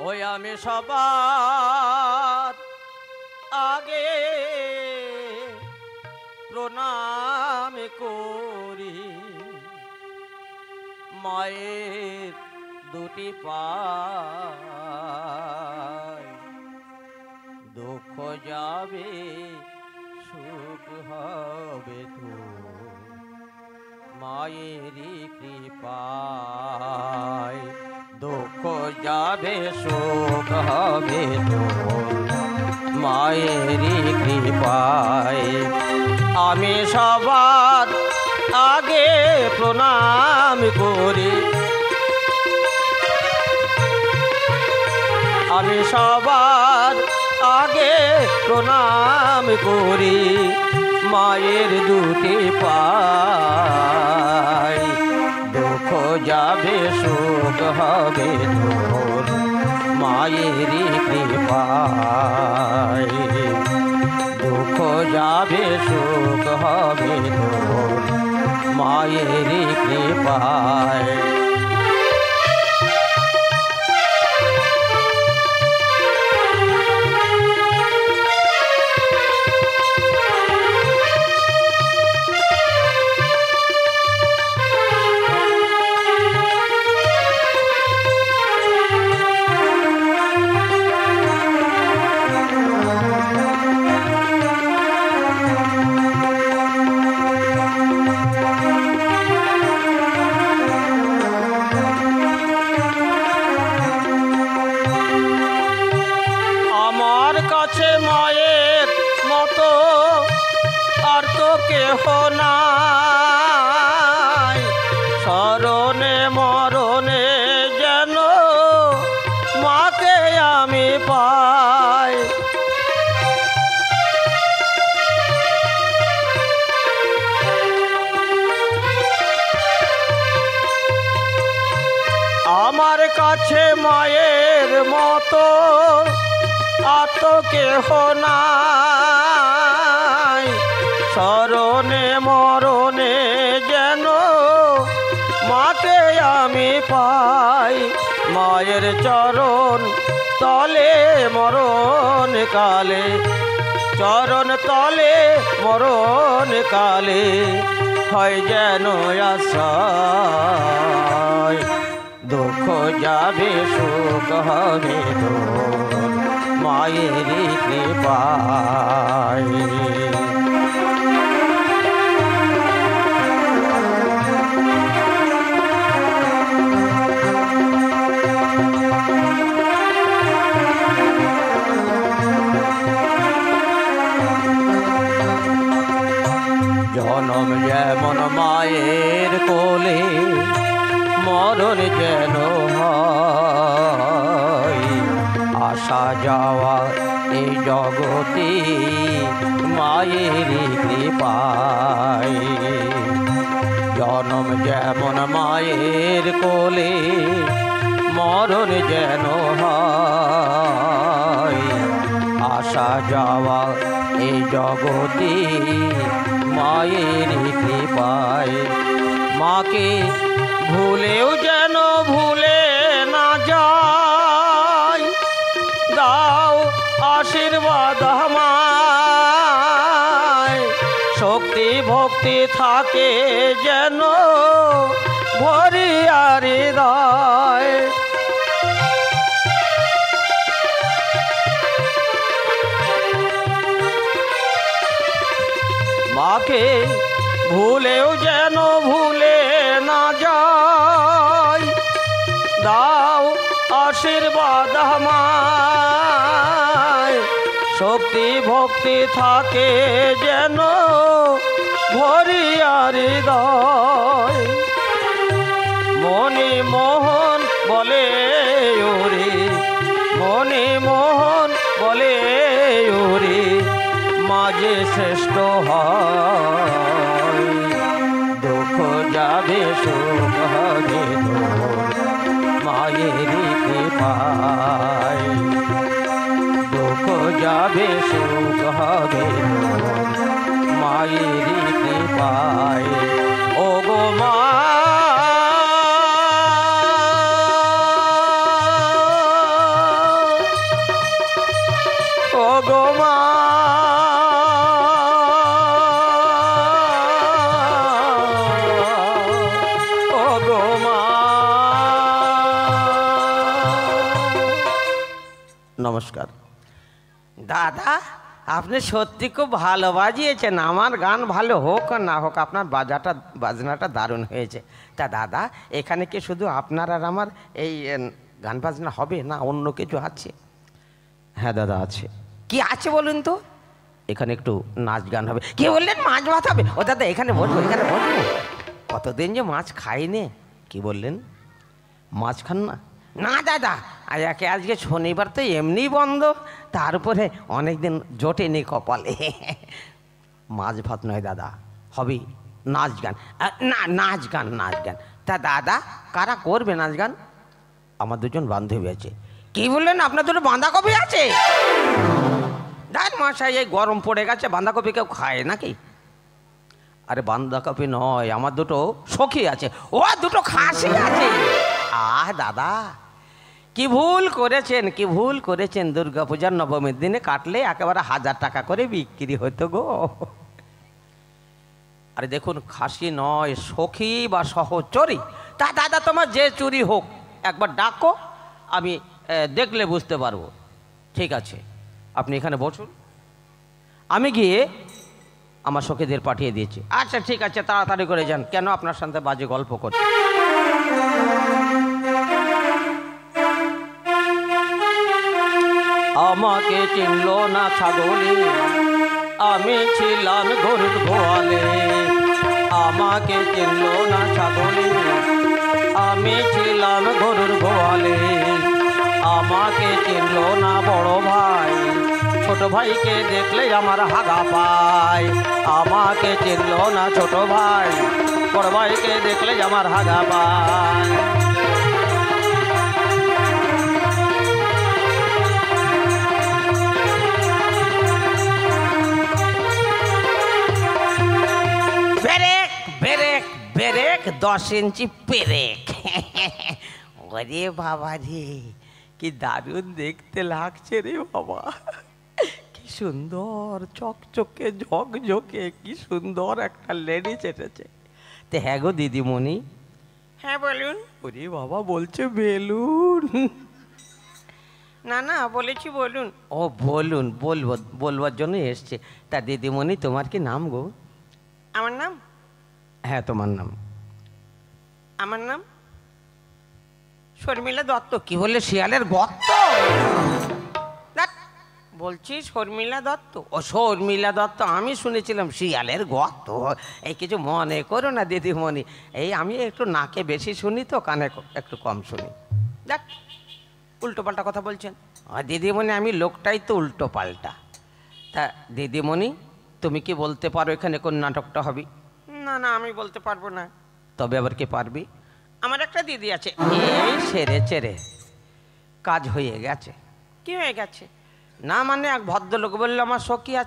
ওই আমি সবার আগে প্রণাম করি মায়ের দুটি পায়। দুঃখ যাবে সুখ হবে তো মায়েরই কৃপায়। দুঃখ যাবে সুখ হবে তো মায়েরই কৃপায়। আমি সবার আগে প্রণাম করি, আমি সবার আগে প্রণাম করি মায়ের দুটি পায়। দুঃখ যাবে সুখ হবে তোর মায়েরই কৃপায়। দুঃখ যাবে সুখ হবে তোর মায়েরই কৃপায়। মায়ের মতো আর তো কেহ নাই, শরণে মরণে যেন মাকে আমি পাই। আমার কাছে মায়ের মতো আর তো কেহ নাই, শরণে মরণে যেন মাকে আমি পাই। মায়ের চরণ তলে মরণ কালে, চরণ তলে মরণ কালে হয় যেন আশ্রয়। দুঃখ যাবে সুখ হবে তোর মায়েরই কৃপায়। জনম যেমন মায়ের কোলে, মরণ যেন হয়। আসা যাওয়া এই জগতে মায়েরই কৃপায়। জনম যেমন মায়ের কোলে, মরণ যেন হয়। আসা যাওয়া এই জগতে মায়েরই কৃপায়। মাকে ভুলেও যেন ভুলে না যায়, দাও আশীর্বাদ আমায়। শক্তি ভক্তি থাকে যেন ভরিয়া হৃদয়। মাকে ভুলেও যেন ভুলে না যায়, দাও আশীর্বাদ আমায়। শক্তি ভক্তি থাকে যেন ভরিয়া হৃদয়। মনি মোহন বলে ওরে, মনি মোহন বলে ওরে, মাঝে শ্রেষ্ঠ হয়। দুঃখ যাবে সুখ হবে তোর মায়েরই কৃপায়। দুঃখ যাবে সুখ হবে তোর মায়েরই কৃপায়। ও গো মা নমস্কার। দাদা, আপনি সত্যি খুব ভালো বাজিয়েছেন। আমার গান ভালো হোক আর না হোক, আপনার বাজনাটা দারুণ হয়েছে। তা দাদা, এখানে কি শুধু আপনার আর আমার এই গান বাজনা হবে, না অন্য কিছু আছে? হ্যাঁ দাদা, আছে। কি আছে বলুন তো? এখানে একটু নাচ গান হবে। কি বললেন? মাছ ভাত হবে? ও দাদা, এখানে বসবো, এখানে বসবো। কতদিন যে মাছ খাইনি। কি বললেন? মাছ খান না? না দাদা, আজকে শনিবার তো এমনি বন্ধ, তারপরে অনেকদিন জোটেনি কপালে। মাছ ভাত নয় দাদা, হবে নাচ গান। না, নাচ গান, নাচ গান। তা দাদা, কারা করবে নাচ গান? আমার দুজন বান্ধবী আছে। কি বললেন? আপনার দুটো বাঁধাকপি আছে? দেখ মশাই, এই গরম পড়ে গেছে, বাঁধাকপি কেউ খায় নাকি? আরে বাঁধাকপি নয়, আমার দুটো সখী আছে। ও, দুটো খাসি আছে। দাদা, কি ভুল করেছেন, কি ভুল করেছেন। দুর্গাপূজার নবমীর দিনে কাটলে একেবারে 1000 টাকা করে বিক্রি হতো গো। আরে দেখুন, খাসি নয়, সখী বা সহচরী। তা দাদা, তোমার যে চুরি হোক, একবার ডাকো, আমি দেখলে বুঝতে পারবো। ঠিক আছে, আপনি এখানে বসুন, আমি গিয়ে আমার সখীদের পাঠিয়ে দিয়েছি। আচ্ছা ঠিক আছে, তাড়াতাড়ি করে যান। কেন? আপনার সাথে বাজে গল্প করছি। আমাকে চিনল না ছাগলে, আমি ছিলাম গরুর গোয়ালে। আমাকে চিনল না ছাগলে, আমি ছিলাম গরুর গোয়ালে। আমাকে চিনল না বড় ভাই, ছোট ভাইকে দেখলে আমার হাগা পায়। আমাকে চিনল না ছোট ভাই, বড় ভাইকে দেখলে আমার হাগা পায়। ব্রেক ব্রেক ব্রেক, 10 ইঞ্চি পেরেক। ওরে বাবা রে, কি দারুণ দেখতে লাগছে রে বাবা। কি সুন্দর চকচকে ঝকঝকে, কি সুন্দর একটা লেডি চেটেছে। তো হ্যাঁ গো দিদিমণি। হ্যাঁ বলুন। ওরে বাবা, বলছে বেলুন। না না, বলেছি বলুন। ও বলুন, বলবার জন্য এসছে। তা দিদিমণি, তোমার কি নাম গো? আমার নাম? হ্যাঁ, তোমার নাম? আমার নাম শর্মিলা দত্ত। কি বললে? শিয়ালের গর্ত? বলছি শর্মিলা দত্ত। ও শর্মিলা দত্ত, আমি শুনেছিলাম শিয়ালের গর্ত। এই কিছু মনে করো না দিদিমণি, এই আমি একটু নাকে বেশি শুনি তো, কানে একটু কম শুনি। দেখ, উল্টো পাল্টা কথা বলছেন। দিদিমণি, আমি লোকটাই তো উল্টো পাল্টা। তা দিদিমণি, তুমি কি বলতে পারো এখানে কোন নাটকটা হবে? না না, আমি বলতে পারবো না। তবে আবার কে পারবি? আমার একটা দিদি আছে। এই সেরেছে রে, কাজ হয়ে গেছে। কি হয়ে গেছে? না মানে, এক ভদ্রলোক বললো আমার সখী আছে।